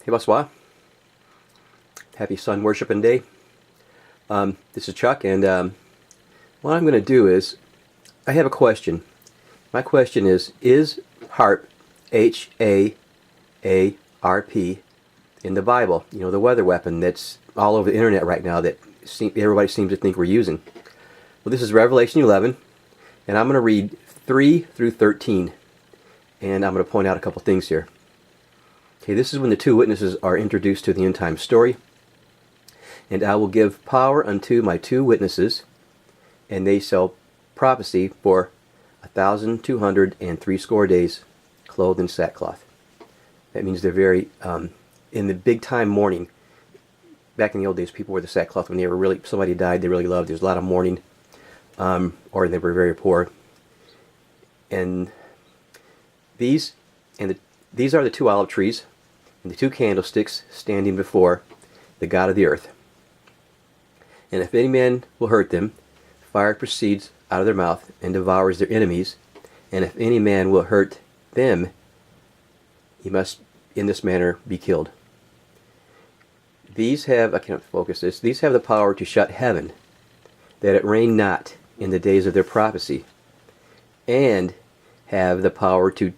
Hey, bonsoir. Happy Sun Worshiping Day. This is Chuck, and what I'm going to do is, I have a question. My question is HAARP, H.A.A.R.P, in the Bible, you know, the weather weapon that's all over the internet right now that everybody seems to think we're using? Well, this is Revelation 11, and I'm going to read 3 through 13, and I'm going to point out a couple things here. Okay, this is when the two witnesses are introduced to the end time story. And I will give power unto my two witnesses, and they shall prophesy for 1,260 days, clothed in sackcloth. That means they're very, in the big time mourning. Back in the old days, people wore the sackcloth when they were really, somebody died they really loved. There was a lot of mourning, or they were very poor. And these are the two olive trees, and the two candlesticks standing before the God of the earth. And if any man will hurt them, fire proceeds out of their mouth and devours their enemies. And if any man will hurt them, he must in this manner be killed. These have, I can't focus this, these have the power to shut heaven, that it rain not in the days of their prophecy, and have the power to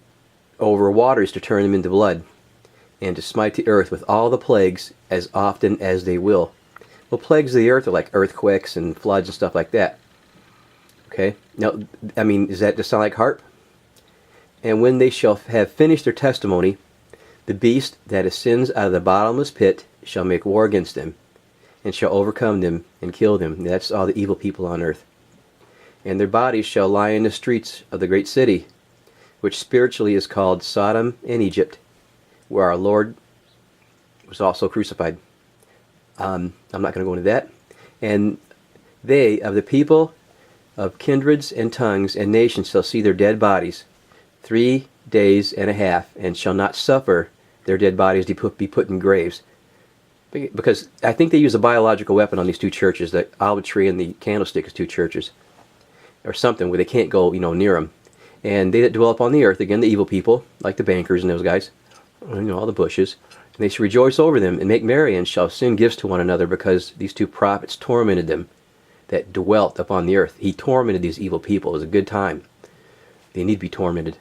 over waters to turn them into blood, and to smite the earth with all the plagues as often as they will. Well, plagues of the earth are like earthquakes and floods and stuff like that. Okay? Now, I mean, does that just sound like HAARP? And when they shall have finished their testimony, the beast that ascends out of the bottomless pit shall make war against them, and shall overcome them and kill them. That's all the evil people on earth. And their bodies shall lie in the streets of the great city, which spiritually is called Sodom and Egypt, where our Lord was also crucified. I'm not going to go into that. And they, of the people of kindreds and tongues and nations, shall see their dead bodies 3 days and a half, and shall not suffer their dead bodies to be put in graves. Because I think they use a biological weapon on these two churches. The olive tree and the candlestick is two churches, or something, where they can't go, near them. And they that dwell upon the earth, again, the evil people, like the bankers and those guys, all the bushes, and they shall rejoice over them and make merry, and shall send gifts to one another, because these two prophets tormented them that dwelt upon the earth. He tormented these evil people. It was a good time. They need to be tormented.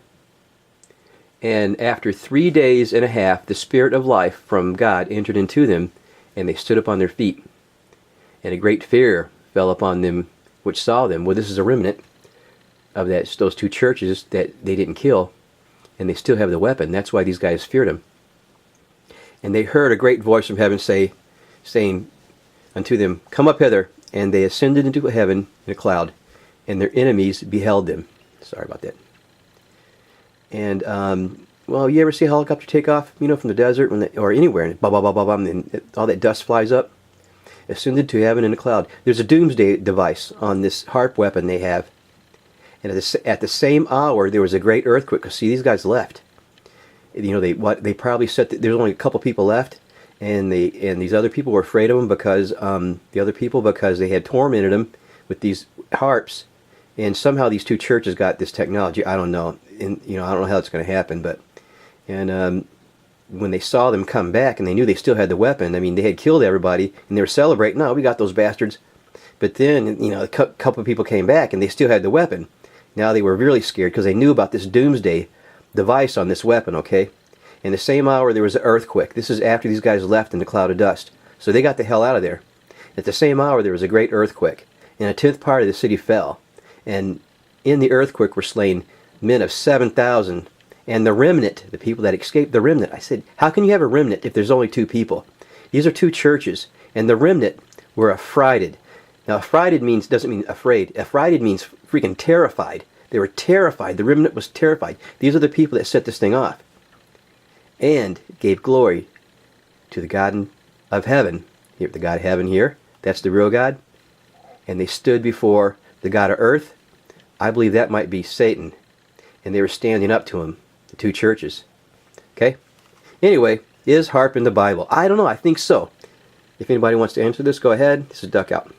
And after 3 days and a half, the Spirit of life from God entered into them, and they stood up on their feet. And a great fear fell upon them which saw them. Well, this is a remnant of those two churches that they didn't kill, and they still have the weapon. That's why these guys feared him. And they heard a great voice from heaven saying unto them, Come up hither. And they ascended into heaven in a cloud, and their enemies beheld them. Sorry about that. And, well, you ever see a helicopter take off, from the desert or anywhere, and and all that dust flies up? Ascended to heaven in a cloud. There's a doomsday device on this HAARP weapon they have. And at the same hour, there was a great earthquake. Because, see, these guys left. They probably there's only a couple people left, and these other people were afraid of them because because they had tormented them with these harps, and somehow these two churches got this technology. I don't know, and I don't know how it's going to happen, but when they saw them come back and they knew they still had the weapon, I mean, they had killed everybody and they were celebrating. No, we got those bastards. But then a couple of people came back and they still had the weapon. Now they were really scared because they knew about this doomsday device on this weapon, okay? In the same hour, there was an earthquake. This is after these guys left in the cloud of dust. So they got the hell out of there. At the same hour, there was a great earthquake, and a 10th part of the city fell. And in the earthquake were slain men of 7,000. And the remnant, the people that escaped, the remnant. I said, how can you have a remnant if there's only two people? These are two churches, and the remnant were affrighted. Now, affrighted doesn't mean afraid. Affrighted means freaking terrified. They were terrified. The remnant was terrified. These are the people that set this thing off. And gave glory to the God of heaven. Here, the God of heaven here. That's the real God. And they stood before the God of earth. I believe that might be Satan. And they were standing up to him. The two churches. Okay? Anyway, is HAARP in the Bible? I don't know. I think so. If anybody wants to answer this, go ahead. This is Duck out.